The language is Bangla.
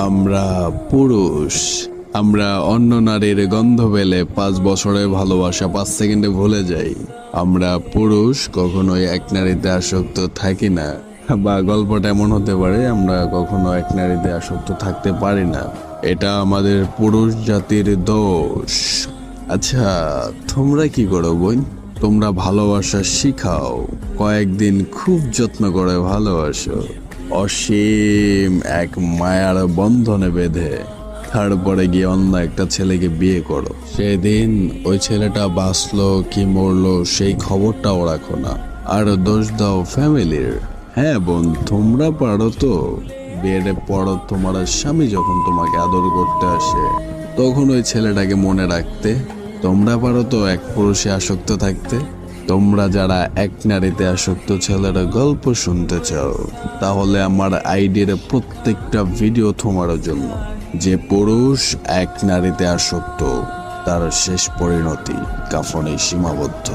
আমরা পুরুষ, আমরা অন্য নারীর গন্ধ পেলে 5 বছরের ভালোবাসা 5 সেকেন্ডে ভুলে যাই। আমরা পুরুষ কখনোই এক নারীতে আসক্ত থাকি না, বা গল্পটা এমন হতে পারে আমরা কখনো এক নারীতে আসক্ত থাকতে পারি না। এটা আমাদের পুরুষ জাতির দোষ। আচ্ছা, তোমরা কি করো বোন? তোমরা ভালোবাসা শিখাও, কয়েকদিন খুব যত্ন করে ভালোবাসো, অসীম এক মায়ার বন্ধনে বেঁধে তারপরে গিয়ে অন্য একটা ছেলেকে বিয়ে করো। সেদিন ওই ছেলেটা বাঁচলো কি মরলো সেই খবরটাও রাখো না, আর দোষ দাও ফ্যামিলির। হ্যাঁ বোন, তোমরা পারো তো বিয়ের পর তোমার স্বামী যখন তোমাকে আদর করতে আসে তখন ওই ছেলেটাকে মনে রাখতে। তোমরা পারো তো এক পুরুষে আসক্ত থাকতে। তোমরা যারা এক নারীতে আসক্ত ছেলের গল্প শুনতে চাও, তাহলে আমার আইডির প্রত্যেকটা ভিডিও তোমার জন্য। যে পুরুষ এক নারীতে আসক্ত তার শেষ পরিণতি কাফনে সীমাবদ্ধ।